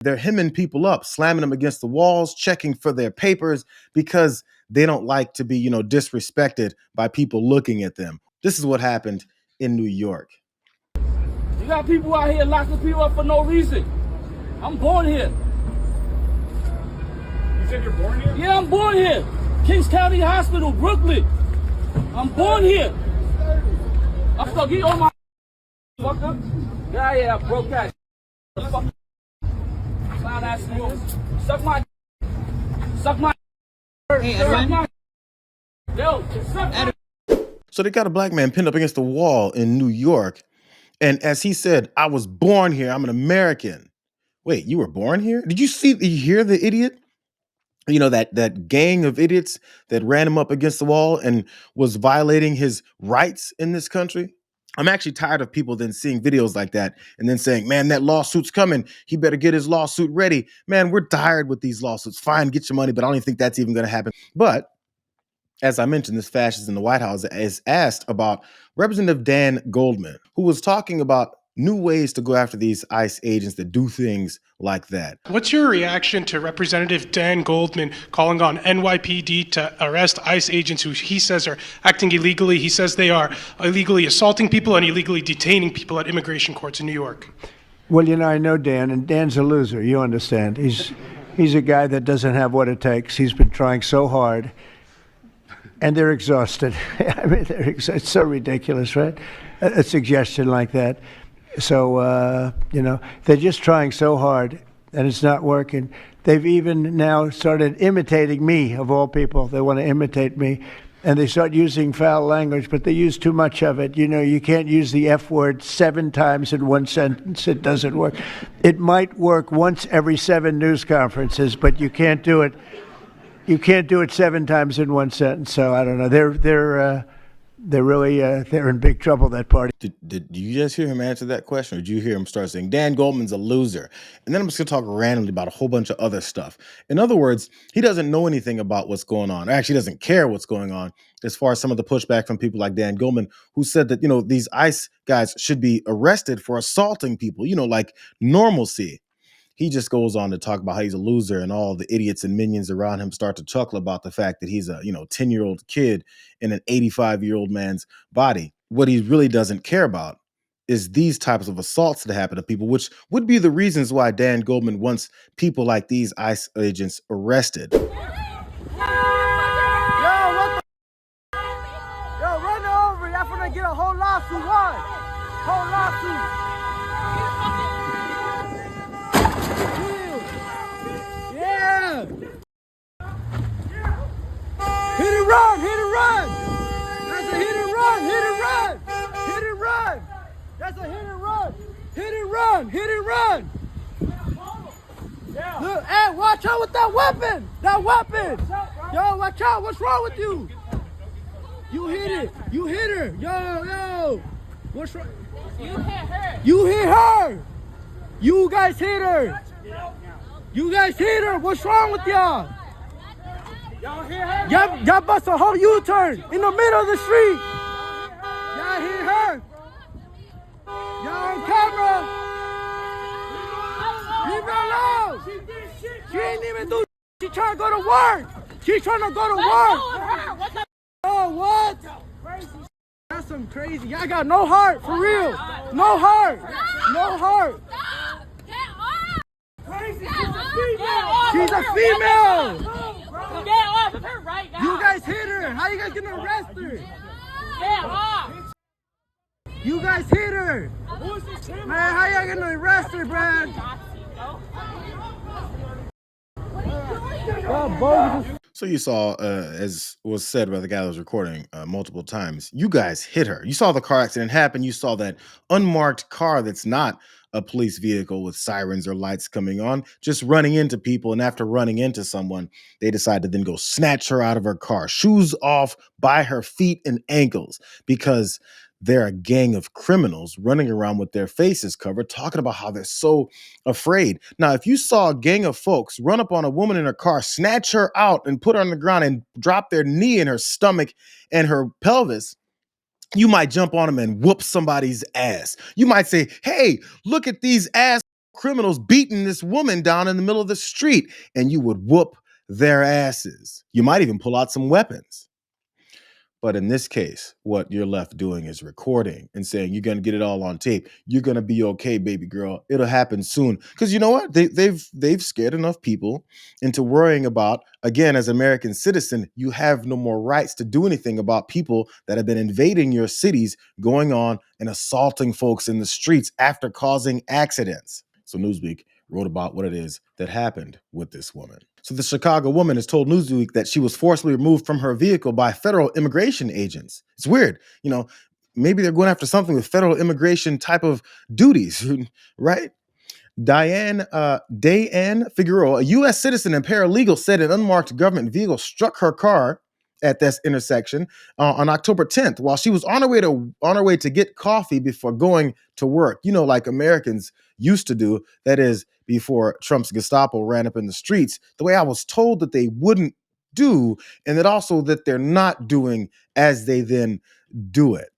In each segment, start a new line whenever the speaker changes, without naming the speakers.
They're hemming people up, slamming them against the walls, checking for their papers because they don't like to be, disrespected by people looking at them. This is what happened in New York.
You got people out here locking people up for no reason. I'm born here.
You said you're born here?
Yeah, I'm born here. Kings County Hospital, Brooklyn. I'm born here. I'm gonna get on my fuck up. Yeah, I broke that. Fuck. Clown ass niggas. Suck my.
Hey, Edwin.
Yo, suck my.
So they got a black man pinned up against the wall in New York. And as he said, I was born here. I'm an American. Wait, you were born here? Did you hear the idiot? That gang of idiots that ran him up against the wall and was violating his rights in this country? I'm actually tired of people then seeing videos like that and then saying, man, that lawsuit's coming. He better get his lawsuit ready. Man, we're tired with these lawsuits. Fine, get your money, but I don't even think that's even going to happen. But as I mentioned, this fascist in the White House is asked about Representative Dan Goldman, who was talking about new ways to go after these ICE agents that do things like that.
What's your reaction to Representative Dan Goldman calling on NYPD to arrest ICE agents who he says are acting illegally? He says they are illegally assaulting people and illegally detaining people at immigration courts in New York.
Well, I know Dan, and Dan's a loser, you understand. He's a guy that doesn't have what it takes. He's been trying so hard, and they're exhausted. I mean, it's so ridiculous, right? A suggestion like that. So, they're just trying so hard, and it's not working. They've even now started imitating me, of all people. They want to imitate me, and they start using foul language, but they use too much of it. You can't use the F word 7 times in one sentence. It doesn't work. It might work once every 7 news conferences, but you can't do it. You can't do it 7 times in one sentence. So I don't know. They're really they're in big trouble, that party.
Did you just hear him answer that question, or did you hear him start saying Dan Goldman's a loser? And then I'm just gonna talk randomly about a whole bunch of other stuff. In other words, he doesn't know anything about what's going on. Actually, doesn't care what's going on. As far as some of the pushback from people like Dan Goldman, who said that these ICE guys should be arrested for assaulting people. Like normalcy. He just goes on to talk about how he's a loser, and all the idiots and minions around him start to chuckle about the fact that he's a 10-year-old kid in an 85-year-old man's body. What he really doesn't care about is these types of assaults that happen to people, which would be the reasons why Dan Goldman wants people like these ICE agents arrested.
Yo, run over. Y'all finna get a whole lawsuit. What? Whole lawsuit. Yeah. Hit and run. Hit and run. That's a hit and run. Hit and run. Hit and run. That's a hit and run. Hit and run. Hit and run. Look, hey, watch out with that weapon. That weapon. Yo, watch out. What's wrong with you? You hit it. You hit her. Yo. What's wrong? You hit her. You hit her. You guys hit her. You guys hit her. What's wrong with y'all? Y'all hit her? Y'all bust a whole U-turn in the middle of the street. Y'all hit her. Y'all on camera. Leave her alone. She ain't even do. She trying to go to work. She's trying to go to work. Oh, what? That's some crazy. Y'all got no heart, for real. No heart. No heart. She's a female. You guys hit her. How you guys gonna arrest her? You guys hit her. Man, how y'all gonna arrest her, man?
So you saw, as was said by the guy that was recording multiple times, you guys hit her. You saw the car accident happen. You saw that unmarked car that's not a police vehicle with sirens or lights coming on, just running into people. And after running into someone, they decide to then go snatch her out of her car, shoes off by her feet and ankles, because they're a gang of criminals running around with their faces covered, talking about how they're so afraid. Now, if you saw a gang of folks run up on a woman in her car, snatch her out and put her on the ground and drop their knee in her stomach and her pelvis, you might jump on them and whoop somebody's ass. You might say, hey, look at these ass criminals beating this woman down in the middle of the street, and you would whoop their asses. You might even pull out some weapons. But in this case, what you're left doing is recording and saying you're going to get it all on tape. You're going to be okay, baby girl. It'll happen soon. Because you know what? They've scared enough people into worrying about, again, as American citizen, you have no more rights to do anything about people that have been invading your cities, going on and assaulting folks in the streets after causing accidents. So Newsweek wrote about what it is that happened with this woman. So the Chicago woman has told Newsweek that she was forcibly removed from her vehicle by federal immigration agents. It's weird. Maybe they're going after something with federal immigration type of duties, right? Diane Figueroa, a U.S. citizen and paralegal, said an unmarked government vehicle struck her car at this intersection on October 10th while she was on her way to get coffee before going to work. Like Americans used to do. That is, before Trump's Gestapo ran up in the streets, the way I was told that they wouldn't do, and that also that they're not doing as they then do it.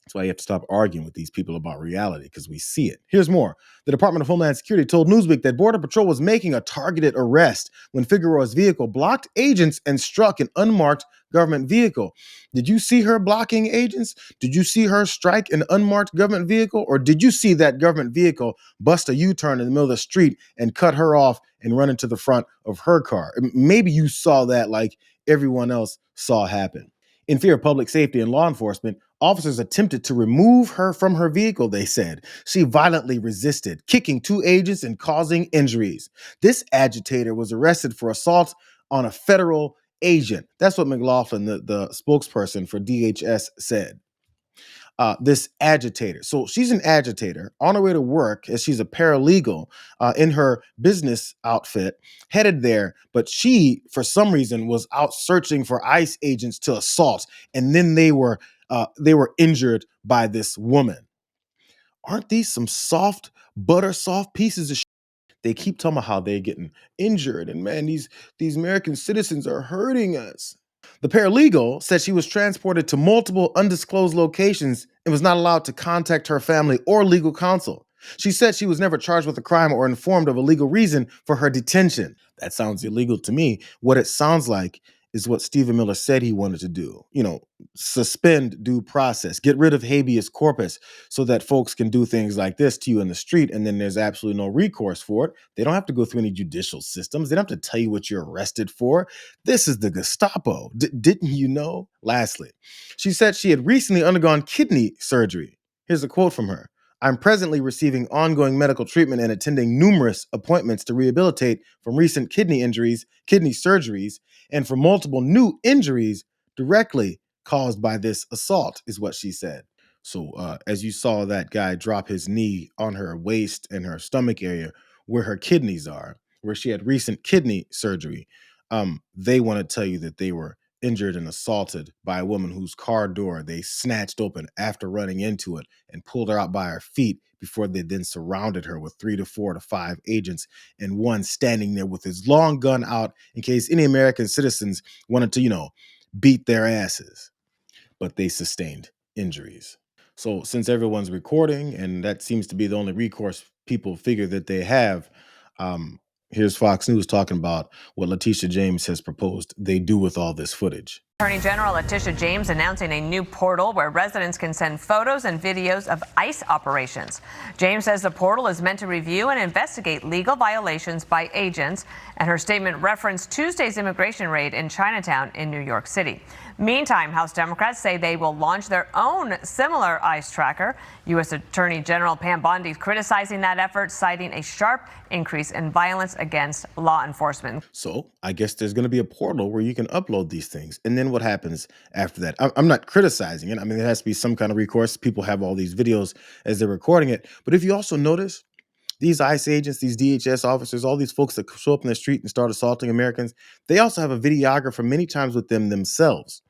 That's why you have to stop arguing with these people about reality, because we see it. Here's more. The Department of Homeland Security told Newsweek that Border Patrol was making a targeted arrest when Figueroa's vehicle blocked agents and struck an unmarked government vehicle. Did you see her blocking agents? Did you see her strike an unmarked government vehicle? Or did you see that government vehicle bust a U-turn in the middle of the street and cut her off and run into the front of her car? Maybe you saw that like everyone else saw happen. In fear of public safety and law enforcement, officers attempted to remove her from her vehicle, they said. She violently resisted, kicking two agents and causing injuries. This agitator was arrested for assault on a federal agent. That's what McLaughlin, the spokesperson for DHS, said. This agitator. So she's an agitator on her way to work as she's a paralegal in her business outfit, headed there. But she, for some reason, was out searching for ICE agents to assault. And then they were injured by this woman. Aren't these some soft, butter soft pieces of shit? They keep talking about how they're getting injured. And man, these American citizens are hurting us. The paralegal said she was transported to multiple undisclosed locations and was not allowed to contact her family or legal counsel. She said she was never charged with a crime or informed of a legal reason for her detention. That sounds illegal to me. What it sounds like is what Stephen Miller said he wanted to do. Suspend due process, get rid of habeas corpus so that folks can do things like this to you in the street, and then there's absolutely no recourse for it. They don't have to go through any judicial systems. They don't have to tell you what you're arrested for. This is the Gestapo. Didn't you know? Lastly, she said she had recently undergone kidney surgery. Here's a quote from her. I'm presently receiving ongoing medical treatment and attending numerous appointments to rehabilitate from recent kidney injuries, kidney surgeries, and from multiple new injuries directly caused by this assault, is what she said. So as you saw that guy drop his knee on her waist and her stomach area where her kidneys are, where she had recent kidney surgery, they want to tell you that they were injured and assaulted by a woman whose car door they snatched open after running into it and pulled her out by her feet before they then surrounded her with 3 to 4 to 5 agents, and one standing there with his long gun out in case any American citizens wanted to, beat their asses. But they sustained injuries. So since everyone's recording, and that seems to be the only recourse people figure that they have, here's Fox News talking about what Letitia James has proposed they do with all this footage.
Attorney General Letitia James announcing a new portal where residents can send photos and videos of ICE operations. James says the portal is meant to review and investigate legal violations by agents, and her statement referenced Tuesday's immigration raid in Chinatown in New York City. Meantime, House Democrats say they will launch their own similar ICE tracker. U.S. Attorney General Pam Bondi criticizing that effort, citing a sharp increase in violence against law enforcement.
So I guess there's going to be a portal where you can upload these things. And then what happens after that? I'm not criticizing it. I mean, there has to be some kind of recourse. People have all these videos as they're recording it. But if you also notice, these ICE agents, these DHS officers, all these folks that show up in the street and start assaulting Americans, they also have a videographer many times with them themselves.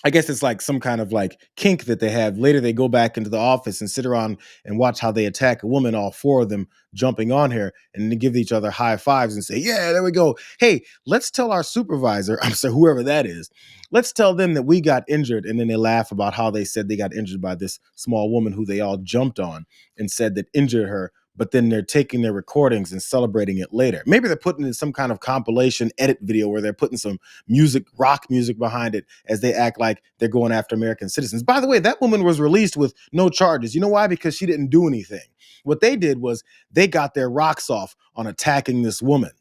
I guess it's like some kind of like kink that they have. Later, they go back into the office and sit around and watch how they attack a woman, all four of them jumping on her, and they give each other high fives and say, yeah, there we go. Hey, let's tell our supervisor, I'm sorry, whoever that is, let's tell them that we got injured. And then they laugh about how they said they got injured by this small woman who they all jumped on and said that injured her but then they're taking their recordings and celebrating it later. Maybe they're putting in some kind of compilation edit video where they're putting some music, rock music behind it as they act like they're going after American citizens. By the way, that woman was released with no charges. You know why? Because she didn't do anything. What they did was they got their rocks off on attacking this woman.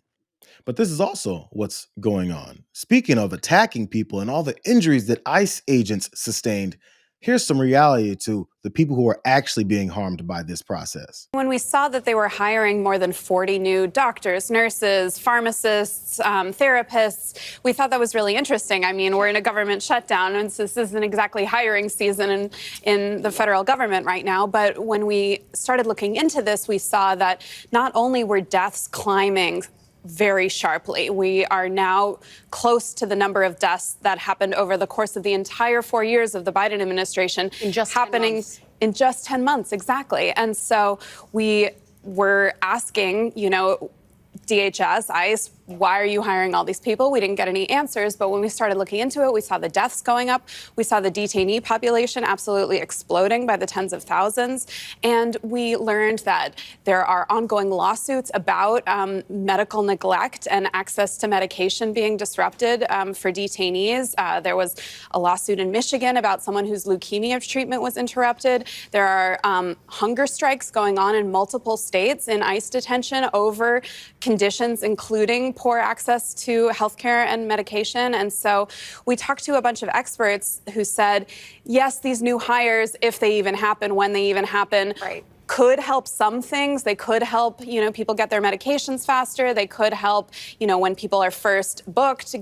But this is also what's going on. Speaking of attacking people and all the injuries that ICE agents sustained, here's some reality to the people who are actually being harmed by this process.
When we saw that they were hiring more than 40 new doctors, nurses, pharmacists, therapists, we thought that was really interesting. I mean, we're in a government shutdown, and this isn't exactly hiring season in the federal government right now. But when we started looking into this, we saw that not only were deaths climbing very sharply. We are now close to the number of deaths that happened over the course of the entire 4 years of the Biden administration.
In just
happening
10 months.
in just 10 months, exactly. And so we were asking, DHS, ICE, why are you hiring all these people? We didn't get any answers, but when we started looking into it, we saw the deaths going up. We saw the detainee population absolutely exploding by the tens of thousands. And we learned that there are ongoing lawsuits about medical neglect and access to medication being disrupted for detainees. There was a lawsuit in Michigan about someone whose leukemia treatment was interrupted. There are hunger strikes going on in multiple states in ICE detention over conditions, including poor access to healthcare and medication. And so we talked to a bunch of experts who said, yes, these new hires, if they even happen, when they even happen,
Right.
could help some things. They could help, people get their medications faster. They could help, when people are first booked,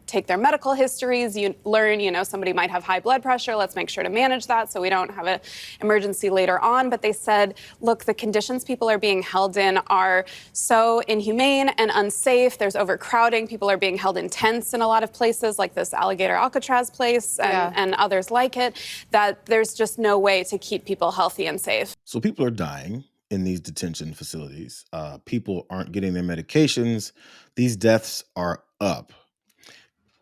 take their medical histories. You learn, somebody might have high blood pressure. Let's make sure to manage that so we don't have an emergency later on. But they said, look, the conditions people are being held in are so inhumane and unsafe. There's overcrowding. People are being held in tents in a lot of places, like this Alligator Alcatraz place and others like it, that there's just no way to keep people healthy and safe.
So people are dying in these detention facilities. People aren't getting their medications. These deaths are up.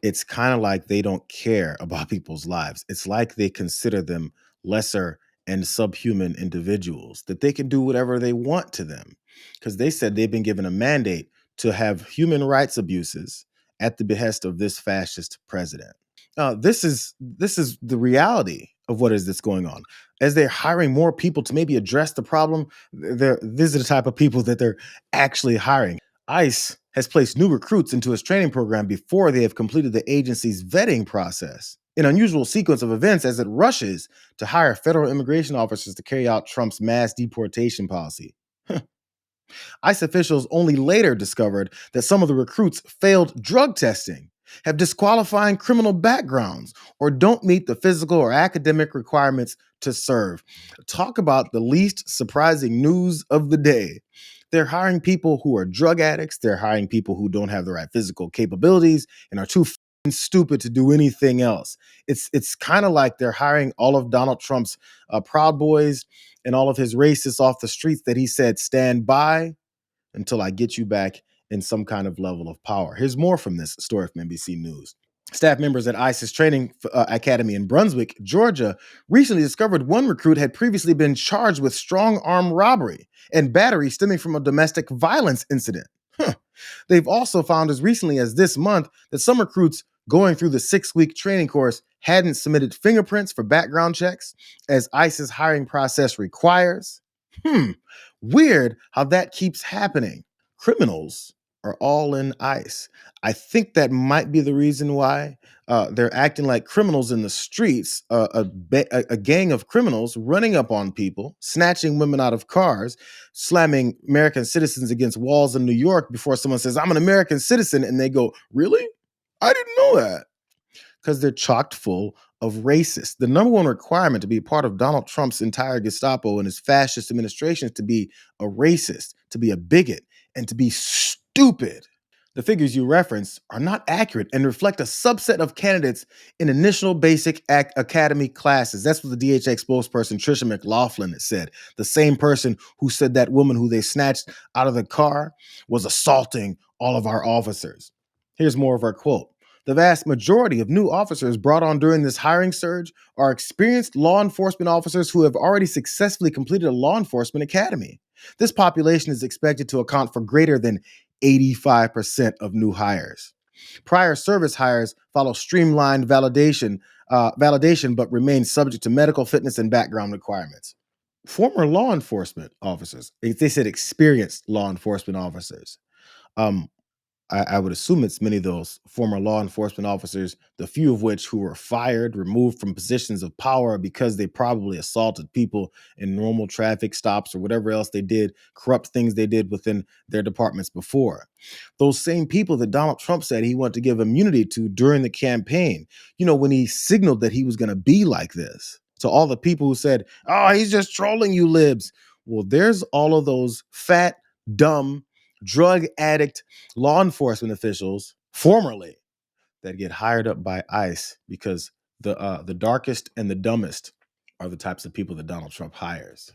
It's kind of like they don't care about people's lives. It's like they consider them lesser and subhuman individuals, that they can do whatever they want to them. Because they said they've been given a mandate to have human rights abuses at the behest of this fascist president. This is the reality of what is that's going on. As they're hiring more people to maybe address the problem, these are the type of people that they're actually hiring. ICE has placed new recruits into its training program before they have completed the agency's vetting process. An unusual sequence of events as it rushes to hire federal immigration officers to carry out Trump's mass deportation policy. ICE officials only later discovered that some of the recruits failed drug testing, have disqualifying criminal backgrounds, or don't meet the physical or academic requirements to serve. Talk about the least surprising news of the day. They're hiring people who are drug addicts. They're hiring people who don't have the right physical capabilities and are too stupid to do anything else. It's kind of like they're hiring all of Donald Trump's Proud Boys and all of his racists off the streets that he said, stand by until I get you back in some kind of level of power. Here's more from this story from NBC News. Staff members at ICE's training academy in Brunswick, Georgia, recently discovered one recruit had previously been charged with strong arm robbery and battery stemming from a domestic violence incident. They've also found as recently as this month that some recruits going through the 6-week training course hadn't submitted fingerprints for background checks, as ICE's hiring process requires. Weird how that keeps happening. Criminals are all in ICE. I think that might be the reason why they're acting like criminals in the streets, a gang of criminals running up on people, snatching women out of cars, slamming American citizens against walls in New York before someone says, I'm an American citizen, and they go, really? I didn't know that. Because they're chocked full of racists. The number one requirement to be part of Donald Trump's entire Gestapo and his fascist administration is to be a racist, to be a bigot, and to be stupid. The figures you reference are not accurate and reflect a subset of candidates in initial basic academy classes. That's what the DHS spokesperson Tricia McLaughlin said. The same person who said that woman who they snatched out of the car was assaulting all of our officers. Here's more of her quote. The vast majority of new officers brought on during this hiring surge are experienced law enforcement officers who have already successfully completed a law enforcement academy. This population is expected to account for greater than 85% of new hires. Prior service hires follow streamlined validation, but remain subject to medical fitness and background requirements. Former law enforcement officers, they said experienced law enforcement officers. Um, I would assume it's many of those former law enforcement officers, the few of which who were fired, removed from positions of power because they probably assaulted people in normal traffic stops or whatever else they did, corrupt things they did within their departments before. Those same people that Donald Trump said he wanted to give immunity to during the campaign, when he signaled that he was going to be like this. So all the people who said, oh, he's just trolling you libs. Well, there's all of those fat, dumb, drug addict law enforcement officials formerly that get hired up by ICE because the darkest and the dumbest are the types of people that Donald Trump hires.